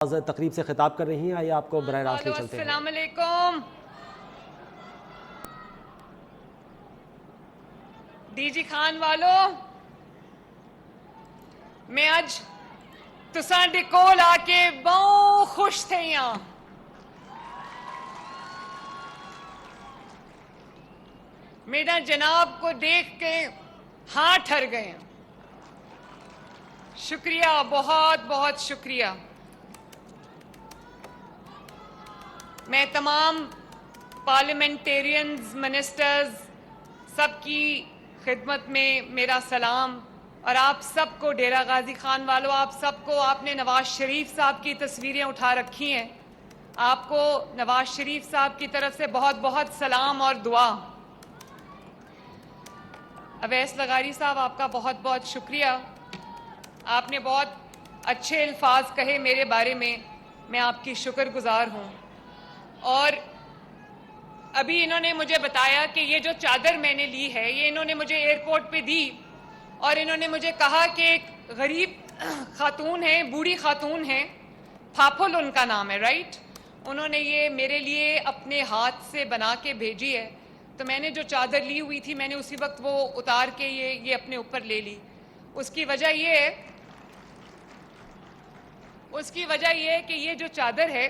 تقریب سے خطاب کر رہی ہیں، آئیے آپ کو براہ راست لے چلتے ہیں۔ السلام علیکم ڈی جی خان والو، میں اج تساں دے کول آ کے بہت خوش تھی ہاں۔ میرا جناب کو دیکھ کے ہاں ٹھر گئے ہیں۔ شکریہ، بہت بہت شکریہ۔ میں تمام پارلیمنٹیرینز، منسٹرز سب کی خدمت میں میرا سلام، اور آپ سب کو ڈیرہ غازی خان والوں، آپ سب کو، آپ نے نواز شریف صاحب کی تصویریں اٹھا رکھی ہیں، آپ کو نواز شریف صاحب کی طرف سے بہت بہت سلام اور دعا۔ اویس لغاری صاحب، آپ کا بہت بہت شکریہ، آپ نے بہت اچھے الفاظ کہے میرے بارے میں آپ کی شکر گزار ہوں۔ اور ابھی انہوں نے مجھے بتایا کہ یہ جو چادر میں نے لی ہے، یہ انہوں نے مجھے ایئرپورٹ پہ دی، اور انہوں نے مجھے کہا کہ ایک غریب خاتون ہے، بوڑھی خاتون ہے، پھاپھل ان کا نام ہے، رائٹ؟ انہوں نے یہ میرے لیے اپنے ہاتھ سے بنا کے بھیجی ہے، تو میں نے جو چادر لی ہوئی تھی، میں نے اسی وقت وہ اتار کے یہ اپنے اوپر لے لی۔ اس کی وجہ یہ ہے کہ یہ جو چادر ہے،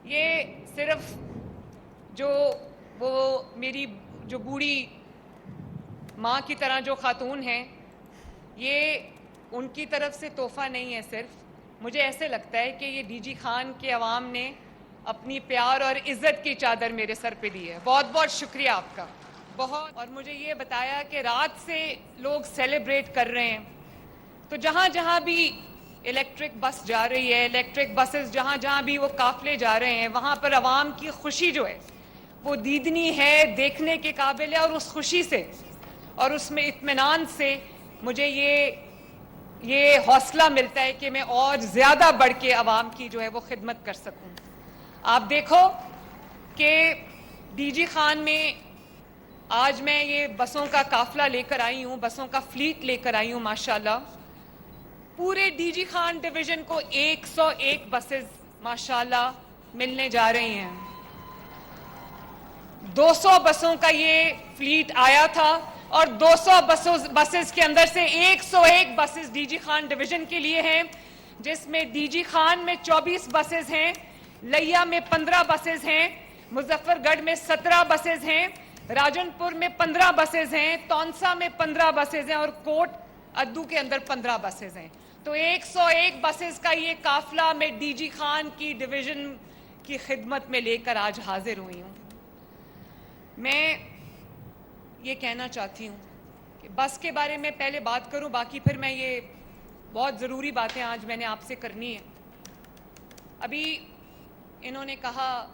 یہ صرف وہ میری جو بوڑھی ماں کی طرح جو خاتون ہیں، یہ ان کی طرف سے تحفہ نہیں ہے، صرف مجھے ایسے لگتا ہے کہ یہ ڈی جی خان کے عوام نے اپنی پیار اور عزت کی چادر میرے سر پہ دی ہے۔ بہت بہت شکریہ آپ کا، بہت۔ اور مجھے یہ بتایا کہ رات سے لوگ سیلیبریٹ کر رہے ہیں، تو جہاں جہاں بھی الیکٹرک بس جا رہی ہے، الیکٹرک بسز جہاں جہاں بھی وہ قافلے جا رہے ہیں، وہاں پر عوام کی خوشی جو ہے وہ دیدنی ہے، دیکھنے کے قابل ہے، اور اس خوشی سے اور اس میں اطمینان سے مجھے یہ حوصلہ ملتا ہے کہ میں اور زیادہ بڑھ کے عوام کی جو ہے وہ خدمت کر سکوں۔ آپ دیکھو کہ ڈی جی خان میں آج میں یہ بسوں کا قافلہ لے کر آئی ہوں، بسوں کا فلیٹ لے کر آئی ہوں، ماشاءاللہ۔ پورے ڈی جی خان ڈویژن کو 101 بسز ماشاءاللہ ملنے جا رہے ہیں۔ 200 بسوں کا یہ فلیٹ آیا تھا، اور 200 بسز کے اندر سے 101 buses D G Khan division کے لیے ہیں، جس میں ڈی جی خان میں 24 بسز ہیں، لیا میں 15 بسز ہیں، مظفر گڑھ میں 17 بسز ہیں، راجن پور میں 15 بسز ہیں، تونسا میں 15 بسز ہیں، اور کوٹ ادو کے اندر 15 بسز ہیں۔ تو 101 بسز کا یہ قافلہ میں ڈی جی خان کی ڈویژن کی خدمت میں لے کر آج حاضر ہوئی ہوں۔ میں یہ کہنا چاہتی ہوں کہ بس کے بارے میں پہلے بات کروں، باقی پھر میں یہ بہت ضروری باتیں آج میں نے آپ سے کرنی ہیں۔ ابھی انہوں نے کہا،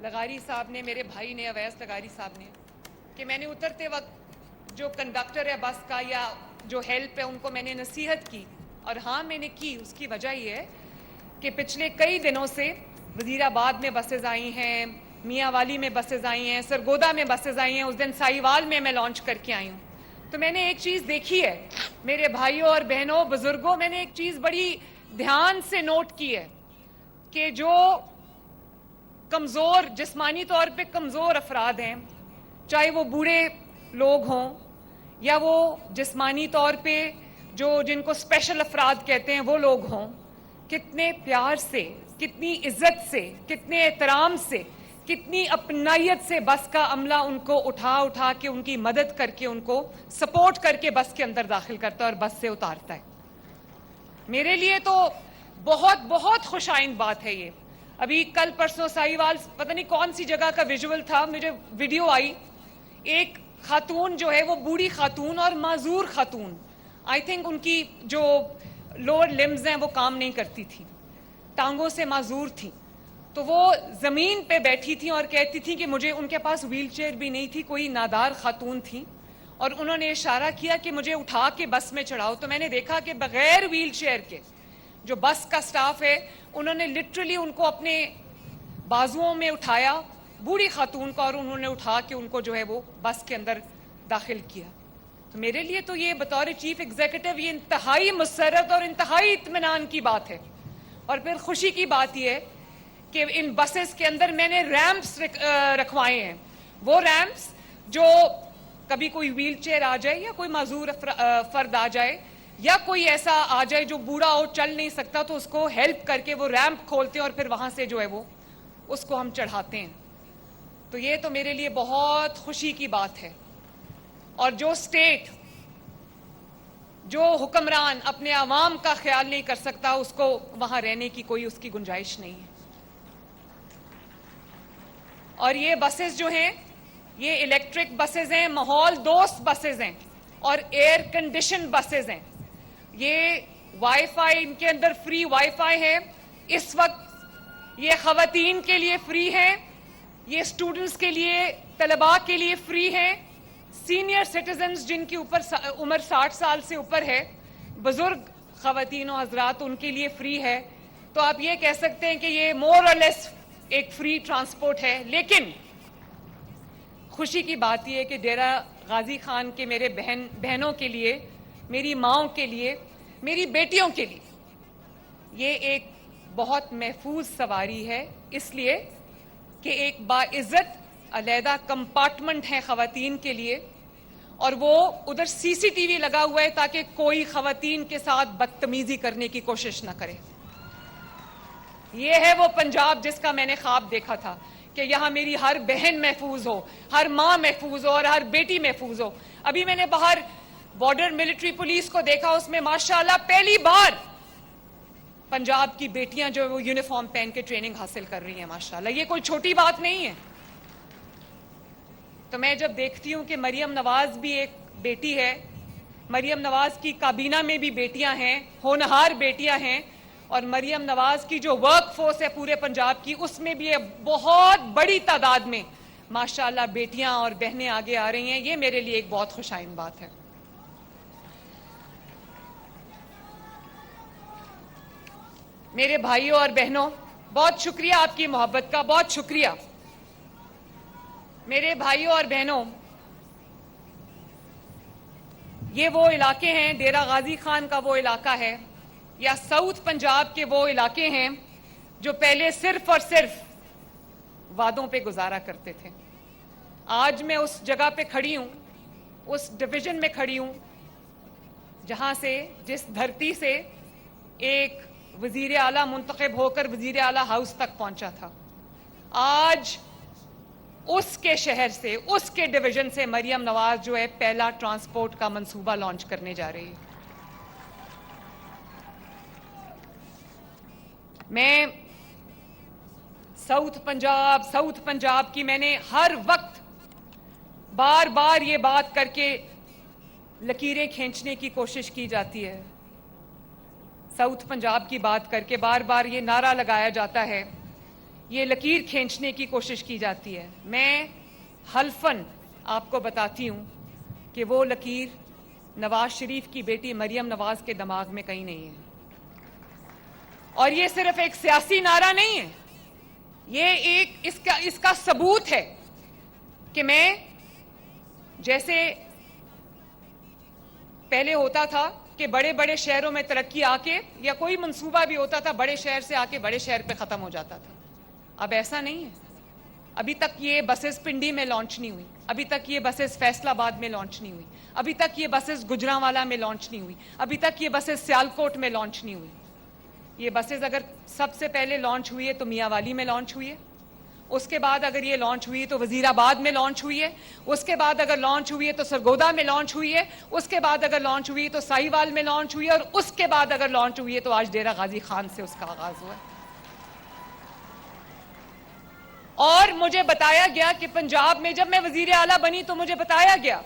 لغاری صاحب نے، میرے بھائی نے، اویس لغاری صاحب نے، کہ میں نے اترتے وقت جو کنڈکٹر ہے بس کا یا جو ہیلپ ہے ان کو میں نے نصیحت کی، اور ہاں میں نے کی۔ اس کی وجہ یہ ہے کہ پچھلے کئی دنوں سے وزیر آباد میں بسز آئی ہیں، میاں والی میں بسز آئی ہیں، سرگودا میں بسز آئی ہیں، اس دن سائیوال میں لانچ کر کے آئی ہوں۔ تو میں نے ایک چیز دیکھی ہے، میرے بھائیوں اور بہنوں، بزرگوں، میں نے ایک چیز بڑی دھیان سے نوٹ کی ہے کہ جو کمزور، جسمانی طور پہ کمزور افراد ہیں، چاہے وہ بوڑھے لوگ ہوں یا وہ جسمانی طور پہ جن کو اسپیشل افراد کہتے ہیں وہ لوگ ہوں، کتنے پیار سے، کتنی عزت سے، کتنے احترام سے، کتنی اپنائیت سے بس کا عملہ ان کو اٹھا کے ان کی مدد کر کے ان کو سپورٹ کر کے بس کے اندر داخل کرتا ہے اور بس سے اتارتا ہے۔ میرے لیے تو بہت بہت خوش آئند بات ہے یہ۔ ابھی کل پرسوں سائیوال پتہ نہیں کون سی جگہ کا ویژول تھا، مجھے ویڈیو آئی، ایک خاتون جو ہے وہ بوڑھی خاتون اور معذور خاتون، آئی تھنک ان کی جو لوور لمز ہیں وہ کام نہیں کرتی تھی، ٹانگوں سے معذور تھی، تو وہ زمین پہ بیٹھی تھی اور کہتی تھی کہ مجھے، ان کے پاس ویل چیئر بھی نہیں تھی، کوئی نادار خاتون تھی، اور انہوں نے اشارہ کیا کہ مجھے اٹھا کے بس میں چڑھاؤ۔ تو میں نے دیکھا کہ بغیر ویل چیئر کے جو بس کا سٹاف ہے، انہوں نے لٹرلی ان کو اپنے بازوؤں میں اٹھایا، بوڑھی خاتون کو، اور انہوں نے اٹھا کے ان کو جو ہے وہ بس کے اندر داخل کیا۔ تو میرے لیے تو یہ بطور چیف ایگزیکٹو یہ انتہائی مسرت اور انتہائی اطمینان کی بات ہے۔ اور پھر خوشی کی بات یہ ہے کہ ان بسز کے اندر میں نے ریمپس رکھوائے ہیں. وہ ریمپس جو کبھی کوئی ویل چیئر آ جائے یا کوئی معذور فرد آ جائے یا کوئی ایسا آ جائے جو بوڑھا ہو چل نہیں سکتا تو اس کو ہیلپ کر کے وہ ریمپ کھولتے ہیں اور پھر وہاں سے جو ہے وہ اس کو ہم چڑھاتے ہیں. تو یہ تو میرے لیے بہت خوشی کی بات ہے. اور جو اسٹیٹ جو حکمران اپنے عوام کا خیال نہیں کر سکتا اس کو وہاں رہنے کی کوئی اس کی گنجائش نہیں ہے. اور یہ بسز جو ہیں یہ الیکٹرک بسز ہیں, ماحول دوست بسز ہیں اور ایئر کنڈیشن بسز ہیں. یہ وائی فائی ان کے اندر فری وائی فائی ہے. اس وقت یہ خواتین کے لیے فری ہے, یہ اسٹوڈنٹس کے لیے طلباء کے لیے فری ہے, سینئر سٹیزنز جن کی عمر 60 سال سے اوپر ہے, بزرگ خواتین و حضرات ان کے لیے فری ہے. تو آپ یہ کہہ سکتے ہیں کہ یہ مور اور لیس ایک فری ٹرانسپورٹ ہے. لیکن خوشی کی بات یہ ہے کہ ڈیرہ غازی خان کے میرے بہنوں کے لیے, میری ماؤں کے لیے, میری بیٹیوں کے لیے یہ ایک بہت محفوظ سواری ہے, اس لیے کہ ایک باعزت علیحدہ کمپارٹمنٹ ہے خواتین کے لیے اور وہ ادھر سی سی ٹی وی لگا ہوا ہے تاکہ کوئی خواتین کے ساتھ بدتمیزی کرنے کی کوشش نہ کرے. یہ ہے وہ پنجاب جس کا میں نے خواب دیکھا تھا کہ یہاں میری ہر بہن محفوظ ہو, ہر ماں محفوظ ہو اور ہر بیٹی محفوظ ہو. ابھی میں نے باہر بارڈر ملٹری پولیس کو دیکھا, اس میں ماشاءاللہ پہلی بار پنجاب کی بیٹیاں جو وہ یونیفارم پہن کے ٹریننگ حاصل کر رہی ہیں ماشاءاللہ. یہ کوئی چھوٹی بات نہیں ہے. تو میں جب دیکھتی ہوں کہ مریم نواز بھی ایک بیٹی ہے, مریم نواز کی کابینہ میں بھی بیٹیاں ہیں, ہونہار بیٹیاں ہیں, اور مریم نواز کی جو ورک فورس ہے پورے پنجاب کی اس میں بھی بہت بڑی تعداد میں ماشاءاللہ بیٹیاں اور بہنیں آگے آ رہی ہیں. یہ میرے لیے ایک بہت خوشائن بات ہے. میرے بھائیوں اور بہنوں, بہت شکریہ آپ کی محبت کا, بہت شکریہ. میرے بھائیوں اور بہنوں, یہ وہ علاقے ہیں, ڈیرہ غازی خان کا وہ علاقہ ہے یا ساؤتھ پنجاب کے وہ علاقے ہیں جو پہلے صرف اور صرف وعدوں پہ گزارا کرتے تھے. آج میں اس جگہ پہ کھڑی ہوں, اس ڈویژن میں کھڑی ہوں جہاں سے, جس دھرتی سے ایک وزیر اعلیٰ منتخب ہو کر وزیر اعلیٰ ہاؤس تک پہنچا تھا. آج اس کے شہر سے, اس کے ڈویژن سے مریم نواز جو ہے پہلا ٹرانسپورٹ کا منصوبہ لانچ کرنے جا رہی ہے. میں ساؤتھ پنجاب کی میں نے ہر وقت بار بار یہ بات کر کے لکیریں کھینچنے کی کوشش کی جاتی ہے. ساؤتھ پنجاب کی بات کر کے بار بار یہ نعرہ لگایا جاتا ہے, یہ لکیر کھینچنے کی کوشش کی جاتی ہے. میں حلفاً آپ کو بتاتی ہوں کہ وہ لکیر نواز شریف کی بیٹی مریم نواز کے دماغ میں کہیں نہیں ہے. اور یہ صرف ایک سیاسی نعرہ نہیں ہے, یہ ایک اس کا ثبوت ہے کہ میں, جیسے پہلے ہوتا تھا کہ بڑے بڑے شہروں میں ترقی آ کے یا کوئی منصوبہ بھی ہوتا تھا بڑے شہر سے آ کے بڑے شہر پہ ختم ہو جاتا تھا, اب ایسا نہیں ہے. ابھی تک یہ بسز پنڈی میں لانچ نہیں ہوئی, ابھی تک یہ بسز فیصل آباد میں لانچ نہیں ہوئی, ابھی تک یہ بسز گجرانوالہ میں لانچ نہیں ہوئی, ابھی تک یہ بسز سیالکوٹ میں لانچ نہیں ہوئی. یہ بسز اگر سب سے پہلے لانچ ہوئی ہے تو میاں والی میں لانچ ہوئی ہے, اس کے بعد اگر یہ لانچ ہوئی تو وزیر آباد میں لانچ ہوئی ہے, اس کے بعد اگر لانچ ہوئی ہے تو سرگودا میں لانچ ہوئی ہے, اس کے بعد اگر لانچ ہوئی تو ساہیوال میں لانچ ہوئی ہے, اور اس کے بعد اگر لانچ ہوئی ہے تو آج ڈیرہ غازی خان سے اس کا آغاز ہوا ہے. اور مجھے بتایا گیا کہ پنجاب میں, جب میں وزیر اعلیٰ بنی تو مجھے بتایا گیا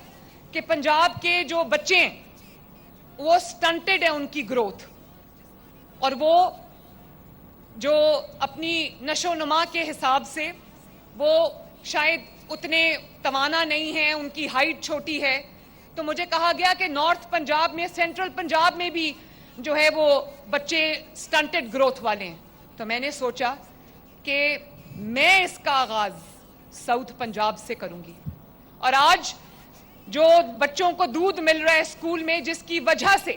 کہ پنجاب کے جو بچے ہیں وہ سٹنٹڈ ہیں ان کی گروتھ, اور وہ جو اپنی نشو و نما کے حساب سے وہ شاید اتنے توانا نہیں ہیں, ان کی ہائٹ چھوٹی ہے. تو مجھے کہا گیا کہ نارتھ پنجاب میں, سینٹرل پنجاب میں بھی جو ہے وہ بچے سٹنٹڈ گروتھ والے ہیں. تو میں نے سوچا کہ میں اس کا آغاز ساؤتھ پنجاب سے کروں گی. اور آج جو بچوں کو دودھ مل رہا ہے اسکول میں, جس کی وجہ سے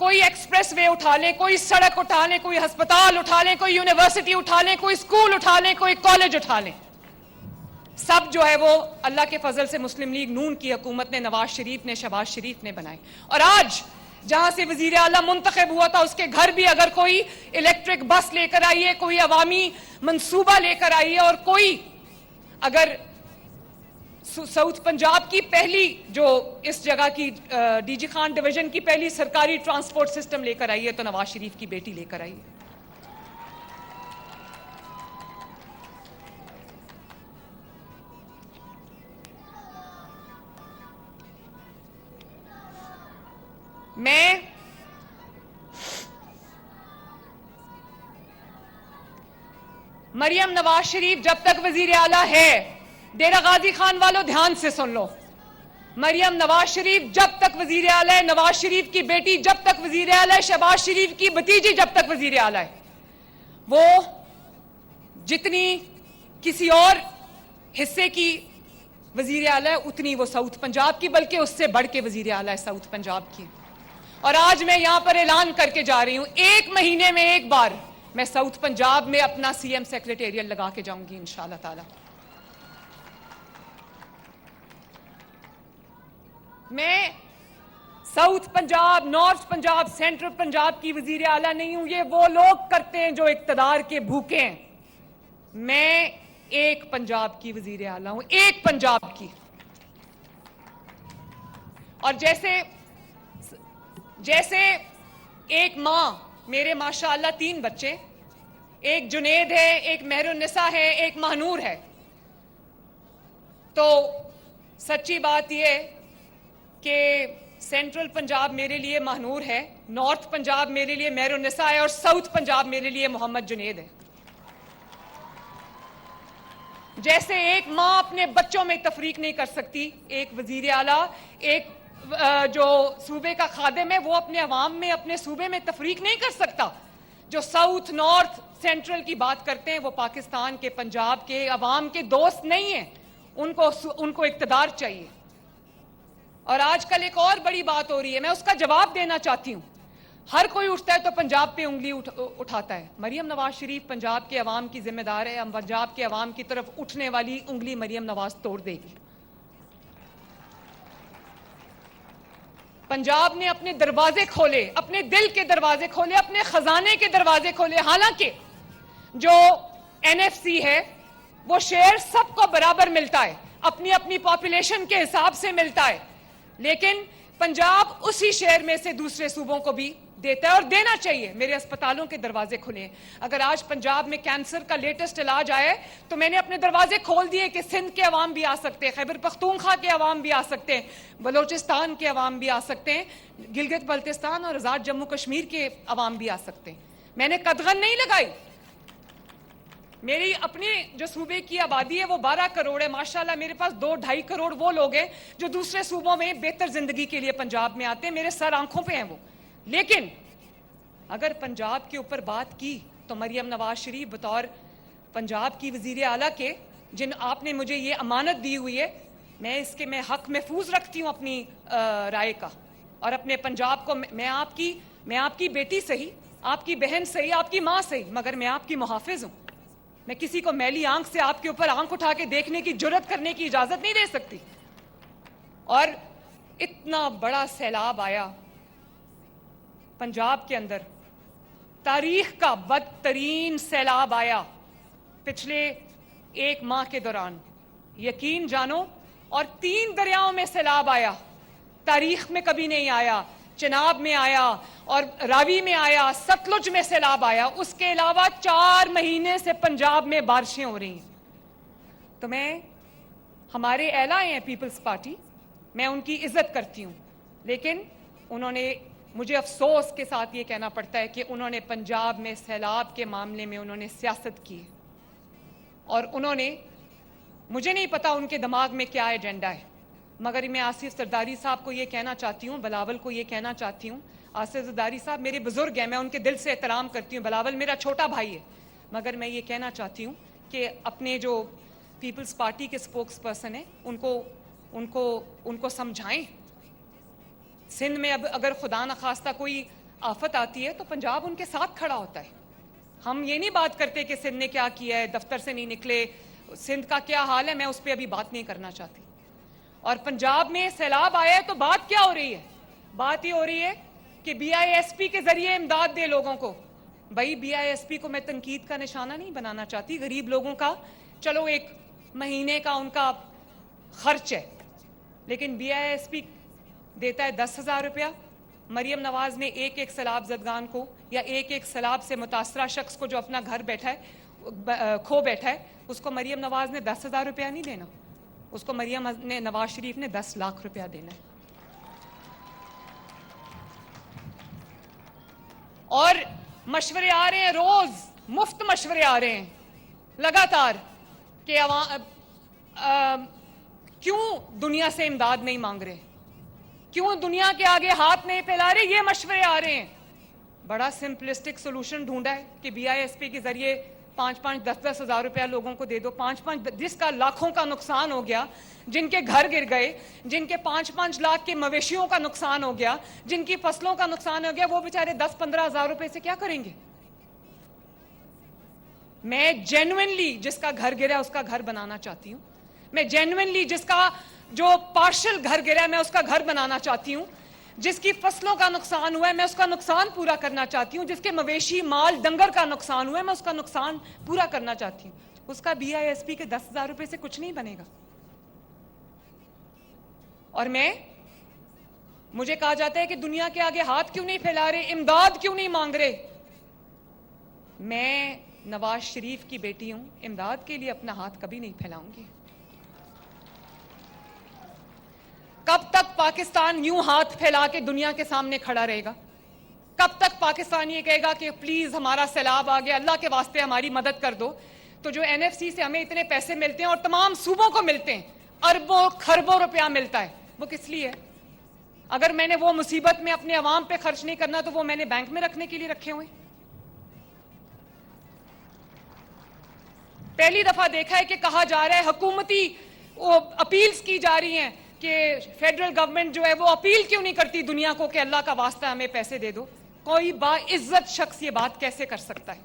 کوئی ایکسپریس وے اٹھا لیں, کوئی سڑک اٹھا لیں, کوئی ہسپتال اٹھا لیں, کوئی یونیورسٹی اٹھا لیں, کوئی اسکول اٹھا لیں, کوئی کالج اٹھا لیں, سب جو ہے وہ اللہ کے فضل سے مسلم لیگ نون کی حکومت نے, نواز شریف نے, شہباز شریف نے بنائے. اور آج جہاں سے وزیر اعلیٰ منتخب ہوا تھا اس کے گھر بھی اگر کوئی الیکٹرک بس لے کر آئی ہے, کوئی عوامی منصوبہ لے کر آئی ہے, اور کوئی اگر ساؤتھ پنجاب کی پہلی جو اس جگہ کی ڈی جی خان ڈویژن کی پہلی سرکاری ٹرانسپورٹ سسٹم لے کر آئی ہے تو نواز شریف کی بیٹی لے کر آئی ہے. میں مریم نواز شریف جب تک وزیر اعلیٰ ہے, ڈیرہ غازی خان والوں دھیان سے سن لو, مریم نواز شریف جب تک وزیر اعلیٰ ہے, نواز شریف کی بیٹی جب تک وزیر اعلیٰ ہے, شہباز شریف کی بھتیجی جب تک وزیر اعلیٰ ہے, وہ جتنی کسی اور حصے کی وزیر اعلیٰ ہے اتنی وہ ساؤتھ پنجاب کی, بلکہ اس سے بڑھ کے وزیر اعلیٰ ہے ساؤتھ پنجاب کی. اور آج میں یہاں پر اعلان کر کے جا رہی ہوں, 1 مہینے میں ایک بار میں ساؤتھ پنجاب میں اپنا سی ایم سیکریٹریٹ لگا کے جاؤں گی انشاءاللہ تعالی. میں south Punjab, north Punjab, central Punjab کی وزیر اعلیٰ نہیں ہوں, یہ وہ لوگ کرتے ہیں جو اقتدار کے بھوکے ہیں. میں ایک پنجاب کی وزیر اعلیٰ ہوں, ایک پنجاب کی. اور جیسے ایک ماں, میرے ماشاءاللہ 3 بچے, ایک جنید ہے, ایک مہر النساء ہے, ایک مہنور ہے, تو سچی بات یہ کہ سینٹرل پنجاب میرے لیے مہنور ہے, نارتھ پنجاب میرے لیے مہر النساء ہے, اور ساؤتھ پنجاب میرے لیے محمد جنید ہے. جیسے ایک ماں اپنے بچوں میں تفریق نہیں کر سکتی, ایک وزیر اعلیٰ, ایک جو صوبے کا خادم ہے, وہ اپنے عوام میں, اپنے صوبے میں تفریق نہیں کر سکتا. جو ساؤتھ, نارتھ, سینٹرل کی بات کرتے ہیں وہ پاکستان کے, پنجاب کے عوام کے دوست نہیں ہیں, ان کو اقتدار چاہیے. اور آج کل ایک اور بڑی بات ہو رہی ہے, میں اس کا جواب دینا چاہتی ہوں. ہر کوئی اٹھتا ہے تو پنجاب پہ انگلی اٹھاتا ہے. مریم نواز شریف پنجاب کے عوام کی ذمہ دار ہے, ہم پنجاب کے عوام کی طرف اٹھنے والی انگلی مریم نواز توڑ دے گی. پنجاب نے اپنے دروازے کھولے, اپنے دل کے دروازے کھولے, اپنے خزانے کے دروازے کھولے. حالانکہ جو این ایف سی ہے وہ شیئر سب کو برابر ملتا ہے, اپنی اپنی پاپولیشن کے حساب سے ملتا ہے, لیکن پنجاب اسی شیئر میں سے دوسرے صوبوں کو بھی دیتا ہے, اور دینا چاہیے. میرے اسپتالوں کے دروازے کھلے ہیں. اگر آج پنجاب میں کینسر کا لیٹسٹ علاج آئے تو میں نے اپنے دروازے کھول دیے کہ سندھ کے عوام بھی آ سکتے ہیں, خیبر پختونخوا کے عوام بھی آ سکتے ہیں, بلوچستان کے عوام بھی آ سکتے ہیں, گلگت بلتستان اور آزاد جموں کشمیر کے عوام بھی آ سکتے ہیں. میں نے قدغن نہیں لگائی. میری اپنی جو صوبے کی آبادی ہے وہ 12 کروڑ ہے, ماشاءاللہ میرے پاس 2-2.5 کروڑ وہ لوگ ہیں جو دوسرے صوبوں میں بہتر زندگی کے لیے پنجاب میں آتے ہیں, میرے سر آنکھوں پہ ہیں وہ. لیکن اگر پنجاب کے اوپر بات کی تو مریم نواز شریف بطور پنجاب کی وزیر اعلیٰ کے, جن آپ نے مجھے یہ امانت دی ہوئی ہے, میں حق محفوظ رکھتی ہوں اپنی رائے کا, اور اپنے پنجاب کو, میں آپ کی بیٹی صحیح, آپ کی بہن صحیح, آپ کی ماں صحیح, مگر میں آپ کی محافظ ہوں. میں کسی کو میلی آنکھ سے آپ کے اوپر آنکھ اٹھا کے دیکھنے کی جرات کرنے کی اجازت نہیں دے سکتی. اور اتنا بڑا سیلاب آیا پنجاب کے اندر, تاریخ کا بدترین سیلاب آیا پچھلے 1 ماہ کے دوران, یقین جانو, اور 3 دریاؤں میں سیلاب آیا, تاریخ میں کبھی نہیں آیا. چناب میں آیا, اور راوی میں آیا, ستلج میں سیلاب آیا. اس کے علاوہ 4 مہینے سے پنجاب میں بارشیں ہو رہی ہیں. تو ہمارے اعلیٰ ہیں پیپلز پارٹی, میں ان کی عزت کرتی ہوں, لیکن انہوں نے, مجھے افسوس کے ساتھ یہ کہنا پڑتا ہے کہ انہوں نے پنجاب میں سیلاب کے معاملے میں انہوں نے سیاست کی, اور انہوں نے, مجھے نہیں پتا ان کے دماغ میں کیا ایجنڈا ہے, مگر میں آصف زرداری صاحب کو یہ کہنا چاہتی ہوں, بلاول کو یہ کہنا چاہتی ہوں. آصف زرداری صاحب میرے بزرگ ہیں, میں ان کے دل سے احترام کرتی ہوں, بلاول میرا چھوٹا بھائی ہے, مگر میں یہ کہنا چاہتی ہوں کہ اپنے جو پیپلز پارٹی کے سپوکس پرسن ہیں ان کو سمجھائیں. سندھ میں اب اگر خدا نخواستہ کوئی آفت آتی ہے تو پنجاب ان کے ساتھ کھڑا ہوتا ہے. ہم یہ نہیں بات کرتے کہ سندھ نے کیا کیا ہے, دفتر سے نہیں نکلے, سندھ کا کیا حال ہے, میں اس پہ ابھی بات نہیں کرنا چاہتی. اور پنجاب میں سیلاب آیا ہے تو بات کیا ہو رہی ہے؟ بات یہ ہو رہی ہے کہ بی آئی ایس پی کے ذریعے امداد دے لوگوں کو. بھائی بی آئی ایس پی کو میں تنقید کا نشانہ نہیں بنانا چاہتی, غریب لوگوں کا چلو ایک مہینے کا ان کا خرچ ہے, لیکن بی آئی ایس پی دیتا ہے 10,000 روپیہ. مریم نواز نے ایک ایک سیلاب زدگان کو یا ایک ایک سیلاب سے متاثرہ شخص کو جو اپنا گھر بیٹھا ہے کھو بیٹھا ہے, اس کو مریم نواز نے 10,000 روپیہ نہیں دینا, اس کو مریم نواز شریف نے 10 لاکھ روپیہ دینا ہے. اور مشورے آ رہے ہیں, روز مفت مشورے آ رہے ہیں لگاتار کہ کیوں دنیا سے امداد نہیں مانگ رہے, کیوں دنیا کے آگے ہاتھ نہیں پھیلا رہے, یہ مشورے آ رہے ہیں. بڑا سمپلسٹک سولوشن ڈھونڈا ہے کہ بی آئی ایس پی کے ذریعے 5-10 ہزار روپیہ لوگوں کو دے دو. 5 جس کا لاکھوں کا نقصان ہو گیا, جن کے گھر گر گئے, جن کے 5 لاکھ کے مویشیوں کا نقصان ہو گیا, جن کی فصلوں کا نقصان ہو گیا, وہ بیچارے 10-15 ہزار روپے سے کیا کریں گے؟ میں جینوئنلی جس کا گھر گرا ہے اس کا گھر بنانا چاہتی ہوں. میں جینوئنلی جس کا جو پارشل گھر گرا ہے میں اس کا گھر بنانا چاہتی ہوں. جس کی فصلوں کا نقصان ہوا ہے میں اس کا نقصان پورا کرنا چاہتی ہوں. جس کے مویشی مال ڈنگر کا نقصان ہوا ہے میں اس کا نقصان پورا کرنا چاہتی ہوں. اس کا بی آئی ایس پی کے 10,000 روپے سے کچھ نہیں بنے گا. اور مجھے کہا جاتا ہے کہ دنیا کے آگے ہاتھ کیوں نہیں پھیلا رہے, امداد کیوں نہیں مانگ رہے. میں نواز شریف کی بیٹی ہوں, امداد کے لیے اپنا ہاتھ کبھی نہیں پھیلاؤں گی. کب تک پاکستان یوں ہاتھ پھیلا کے دنیا کے سامنے کھڑا رہے گا؟ کب تک پاکستان یہ کہے گا کہ پلیز ہمارا سیلاب آ گیا, اللہ کے واسطے ہماری مدد کر دو؟ تو جو این ایف سی سے ہمیں اتنے پیسے ملتے ہیں اور تمام صوبوں کو ملتے ہیں, اربوں خربوں روپیہ ملتا ہے, وہ کس لیے ہے؟ اگر میں نے وہ مصیبت میں اپنے عوام پہ خرچ نہیں کرنا تو وہ میں نے بینک میں رکھنے کے لیے رکھے ہوئے. پہلی دفعہ دیکھا ہے کہ کہا جا رہا ہے, حکومتی اپیلز کی جا رہی ہیں کہ فیڈرل گورنمنٹ جو ہے وہ اپیل کیوں نہیں کرتی دنیا کو کہ اللہ کا واسطہ ہمیں پیسے دے دو. کوئی باعزت شخص یہ بات کیسے کر سکتا ہے؟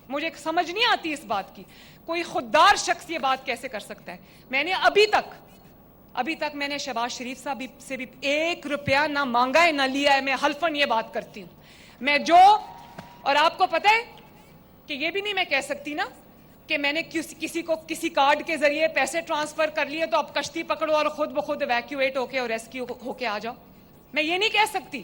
مجھے سمجھ نہیں آتی اس بات کی. کوئی خوددار شخص یہ بات کیسے کر سکتا ہے؟ میں نے ابھی تک میں نے شہباز شریف صاحب سے بھی 1 روپیہ نہ مانگا ہے نہ لیا ہے. میں حلفاً یہ بات کرتی ہوں. میں اور آپ کو پتہ ہے کہ یہ بھی نہیں میں کہہ سکتی نا کہ میں نے کسی کو کسی کارڈ کے ذریعے پیسے ٹرانسفر کر لیے تو اب کشتی پکڑو اور خود بخود ایویکویٹ ہو کے اور ریسکیو ہو کے آ جاؤ. میں یہ نہیں کہہ سکتی.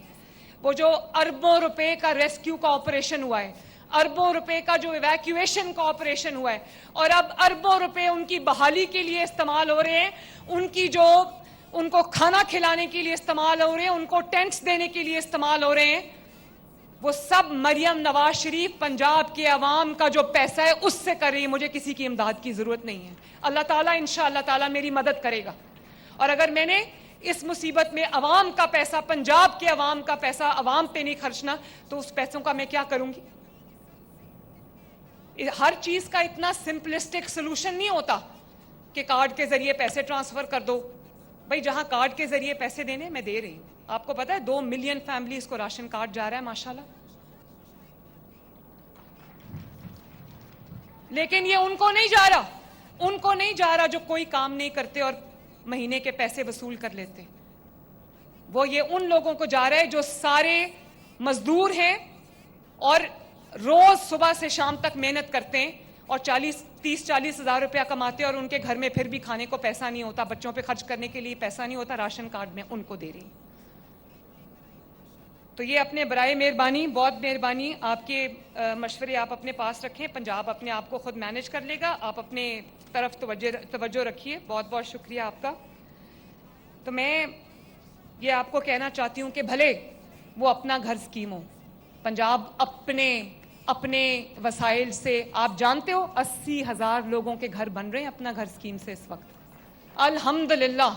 وہ جو اربوں روپے کا ریسکیو کا آپریشن ہوا ہے, اربوں روپے کا جو ایویکویشن کا آپریشن ہوا ہے, اور اب اربوں روپے ان کی بحالی کے لیے استعمال ہو رہے ہیں, ان کو کھانا کھلانے کے لیے استعمال ہو رہے ہیں, ان کو ٹینٹس دینے کے لیے استعمال ہو رہے ہیں, وہ سب مریم نواز شریف پنجاب کے عوام کا جو پیسہ ہے اس سے کر رہی ہے. مجھے کسی کی امداد کی ضرورت نہیں ہے. اللہ تعالیٰ انشاءاللہ تعالیٰ میری مدد کرے گا. اور اگر میں نے اس مصیبت میں عوام کا پیسہ, پنجاب کے عوام کا پیسہ عوام پہ نہیں خرچنا تو اس پیسوں کا میں کیا کروں گی؟ ہر چیز کا اتنا سمپلسٹک سلوشن نہیں ہوتا کہ کارڈ کے ذریعے پیسے ٹرانسفر کر دو. بھائی جہاں کارڈ کے ذریعے پیسے دینے میں دے رہی ہوں. آپ کو پتا ہے 2 ملین فیملیز کو راشن کارڈ جا رہا ہے ماشاءاللہ. لیکن یہ ان کو نہیں جا رہا جو کوئی کام نہیں کرتے اور مہینے کے پیسے وصول کر لیتے. وہ یہ ان لوگوں کو جا رہا ہے جو سارے مزدور ہیں اور روز صبح سے شام تک محنت کرتے ہیں اور 30-40 ہزار روپیہ کماتے ہیں اور ان کے گھر میں پھر بھی کھانے کو پیسہ نہیں ہوتا, بچوں پہ خرچ کرنے کے لیے پیسہ نہیں ہوتا. راشن کارڈ میں ان کو دے رہی. تو یہ اپنے برائے مہربانی, بہت مہربانی, آپ کے مشورے آپ اپنے پاس رکھیں. پنجاب اپنے آپ کو خود مینیج کر لے گا. آپ اپنے طرف توجہ رکھیے. بہت بہت شکریہ آپ کا. تو میں یہ آپ کو کہنا چاہتی ہوں کہ بھلے وہ اپنا گھر اسکیم ہو, پنجاب اپنے وسائل سے, آپ جانتے ہو 80,000 لوگوں کے گھر بن رہے ہیں اپنا گھر اسکیم سے اس وقت الحمدللہ.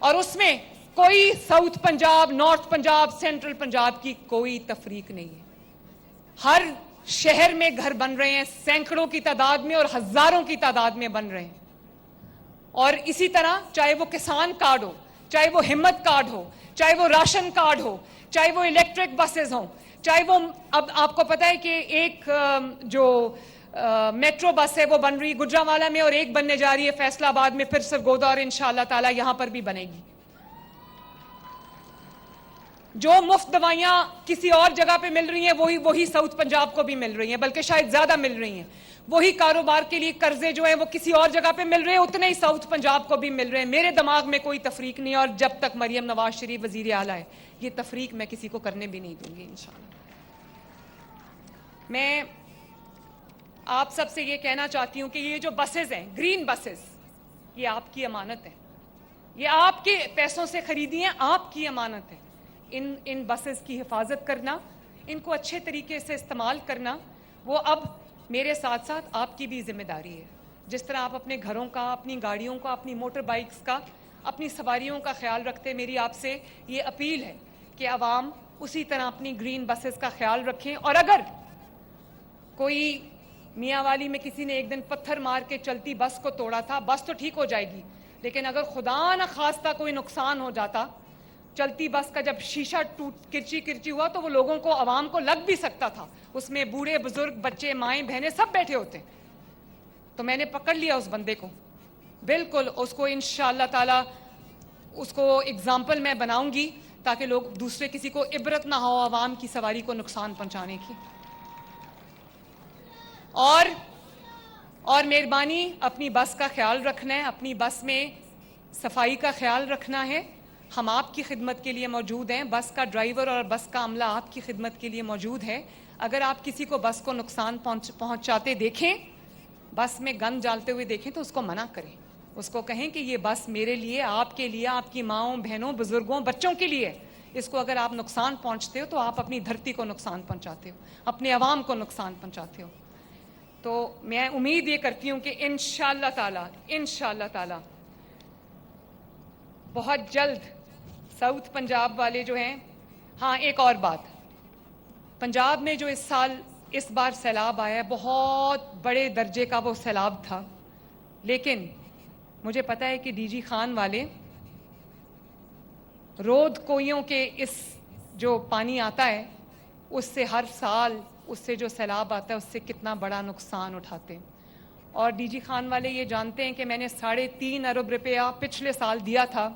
اور اس میں کوئی south Punjab, north Punjab, central Punjab کی کوئی تفریق نہیں ہے. ہر شہر میں گھر بن رہے ہیں, سینکڑوں کی تعداد میں اور ہزاروں کی تعداد میں بن رہے ہیں. اور اسی طرح چاہے وہ کسان کارڈ ہو, چاہے وہ ہمت کارڈ ہو, چاہے وہ راشن کارڈ ہو, چاہے وہ الیکٹرک بسز ہوں, چاہے وہ اب آپ کو پتا ہے کہ ایک جو میٹرو بس ہے وہ بن رہی گجرانوالہ میں اور ایک بننے جا رہی ہے فیصلہ آباد میں، پھر سرگودا، اور انشاءاللہ تعالی یہاں پر بھی بنے گی. جو مفت دوائیاں کسی اور جگہ پہ مل رہی ہیں وہی ساؤتھ پنجاب کو بھی مل رہی ہیں، بلکہ شاید زیادہ مل رہی ہیں. وہی کاروبار کے لیے قرضے جو ہیں وہ کسی اور جگہ پہ مل رہے ہیں، اتنے ہی ساؤتھ پنجاب کو بھی مل رہے ہیں. میرے دماغ میں کوئی تفریق نہیں ہے، اور جب تک مریم نواز شریف وزیر اعلیٰ ہے یہ تفریق میں کسی کو کرنے بھی نہیں دوں گی انشاءاللہ. میں آپ سب سے یہ کہنا چاہتی ہوں کہ یہ جو بسز ہیں، گرین بسز، یہ آپ کی امانت ہے، یہ آپ کے پیسوں سے خریدی ہیں، آپ کی امانت ہے. ان بسز کی حفاظت کرنا، ان کو اچھے طریقے سے استعمال کرنا، وہ اب میرے ساتھ ساتھ آپ کی بھی ذمہ داری ہے. جس طرح آپ اپنے گھروں کا، اپنی گاڑیوں کا، اپنی موٹر بائکس کا، اپنی سواریوں کا خیال رکھتے، میری آپ سے یہ اپیل ہے کہ عوام اسی طرح اپنی گرین بسز کا خیال رکھیں. اور اگر کوئی میاں والی میں کسی نے ایک دن پتھر مار کے چلتی بس کو توڑا تھا، بس تو ٹھیک ہو جائے گی، لیکن اگر خدا نہ خواستہ کوئی نقصان ہو جاتا، چلتی بس کا جب شیشہ کرچی ہوا تو وہ لوگوں کو، عوام کو لگ بھی سکتا تھا. اس میں بوڑھے بزرگ، بچے، مائیں، بہنیں سب بیٹھے ہوتے. تو میں نے پکڑ لیا اس بندے کو، بالکل اس کو انشاءاللہ تعالی اس کو اگزامپل میں بناؤں گی تاکہ لوگ دوسرے کسی کو عبرت نہ ہو عوام کی سواری کو نقصان پہنچانے کی. اور مہربانی اپنی بس کا خیال رکھنا ہے، اپنی بس میں صفائی کا خیال رکھنا ہے. ہم آپ کی خدمت کے لیے موجود ہیں، بس کا ڈرائیور اور بس کا عملہ آپ کی خدمت کے لیے موجود ہے. اگر آپ کسی کو بس کو نقصان پہنچاتے دیکھیں، بس میں گند ڈالتے ہوئے دیکھیں تو اس کو منع کریں. اس کو کہیں کہ یہ بس میرے لیے، آپ کے لیے، آپ کی ماؤں، بہنوں، بزرگوں، بچوں کے لیے. اس کو اگر آپ نقصان پہنچتے ہو تو آپ اپنی دھرتی کو نقصان پہنچاتے ہو، اپنے عوام کو نقصان پہنچاتے ہو. تو میں امید یہ کرتی ہوں کہ انشاءاللہ تعالی بہت جلد ساؤتھ پنجاب والے جو ہیں. ہاں ایک اور بات، پنجاب میں جو اس بار سیلاب آیا ہے، بہت بڑے درجے کا وہ سیلاب تھا، لیکن مجھے پتا ہے کہ ڈی جی خان والے رود کوئیوں کے اس جو پانی آتا ہے اس سے ہر سال اس سے جو سیلاب آتا ہے اس سے کتنا بڑا نقصان اٹھاتے ہیں. اور ڈی جی خان والے یہ جانتے ہیں کہ میں نے 3.5 ارب روپیہ پچھلے سال دیا تھا،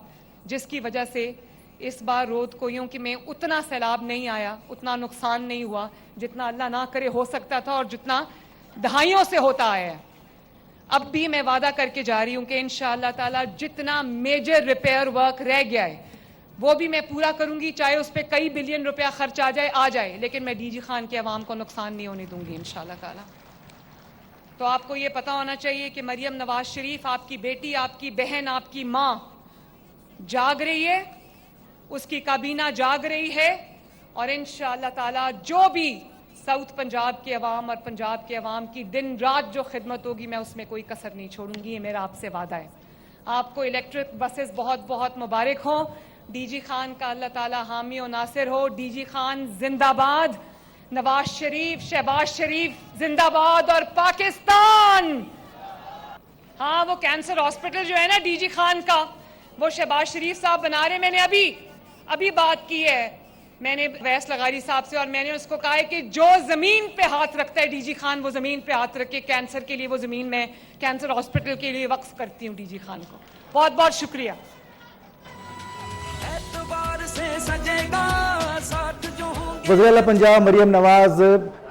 جس کی وجہ سے اس بار رود کوئیوں کے میں اتنا سیلاب نہیں آیا، اتنا نقصان نہیں ہوا جتنا اللہ نہ کرے ہو سکتا تھا اور جتنا دہائیوں سے ہوتا آیا ہے. اب بھی میں وعدہ کر کے جا رہی ہوں کہ انشاءاللہ تعالی جتنا میجر ریپیئر ورک رہ گیا ہے وہ بھی میں پورا کروں گی، چاہے اس پہ کئی بلین روپیہ خرچ آ جائے، لیکن میں ڈی جی خان کے عوام کو نقصان نہیں ہونے دوں گی انشاءاللہ تعالی. تو آپ کو یہ پتا ہونا چاہیے کہ مریم نواز شریف، آپ کی بیٹی، آپ کی بہن، آپ کی ماں جاگ رہی ہے، اس کی کابینہ جاگ رہی ہے، اور انشاءاللہ تعالی جو بھی ساؤتھ پنجاب کے عوام اور پنجاب کے عوام کی دن رات جو خدمت ہوگی میں اس میں کوئی کسر نہیں چھوڑوں گی. یہ میرا آپ سے وعدہ ہے. آپ کو الیکٹرک بسز بہت بہت مبارک ہوں. ڈی جی خان کا اللہ تعالی حامی و ناصر ہو. ڈی جی خان زندہ باد، نواز شریف، شہباز شریف زندہ باد، اور پاکستان. ہاں وہ کینسر ہاسپٹل جو ہے نا ڈی جی خان کا، وہ شہباز شریف صاحب بنا رہے. میں نے ابھی بات کی ہے، میں نے ویس لغاری صاحب سے، اور میں نے اس کو کہا ہے کہ جو زمین پہ ہاتھ رکھتا ہے ڈی جی خان، وہ زمین پہ ہاتھ رکھ کے کینسر کے لیے وہ زمین میں کینسر ہاسپٹل کے لیے وقف کرتی ہوں ڈی جی خان کو. بہت بہت شکریہ. وزیر اعلیٰ پنجاب مریم نواز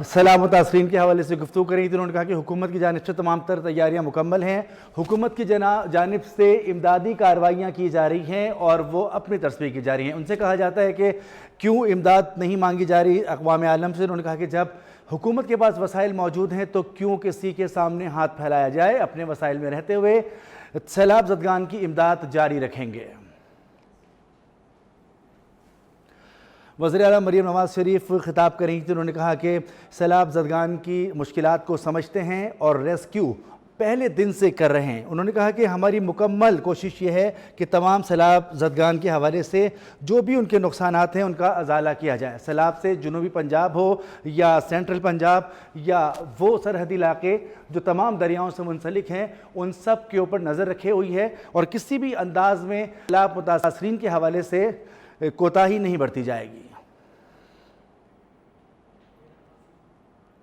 سیلاب متاثرین کے حوالے سے گفتگو کر رہی تھی. انہوں نے کہا کہ حکومت کی جانب سے تمام تر تیاریاں مکمل ہیں، حکومت کی جانب سے امدادی کارروائیاں کی جا رہی ہیں اور وہ اپنی طرف سے کی جا رہی ہیں. ان سے کہا جاتا ہے کہ کیوں امداد نہیں مانگی جا رہی اقوام عالم سے. انہوں نے کہا کہ جب حکومت کے پاس وسائل موجود ہیں تو کیوں کسی کے سامنے ہاتھ پھیلایا جائے. اپنے وسائل میں رہتے ہوئے سیلاب زدگان کی امداد جاری رکھیں گے. وزیر اعلیٰ مریم نواز شریف خطاب کر رہی تھیں. انہوں نے کہا کہ سیلاب زدگان کی مشکلات کو سمجھتے ہیں اور ریسکیو پہلے دن سے کر رہے ہیں. انہوں نے کہا کہ ہماری مکمل کوشش یہ ہے کہ تمام سیلاب زدگان کے حوالے سے جو بھی ان کے نقصانات ہیں ان کا ازالہ کیا جائے. سیلاب سے جنوبی پنجاب ہو یا سینٹرل پنجاب یا وہ سرحدی علاقے جو تمام دریاؤں سے منسلک ہیں، ان سب کے اوپر نظر رکھے ہوئی ہے اور کسی بھی انداز میں سیلاب متاثرین کے حوالے سے کوتاہی نہیں برتی جائے گی.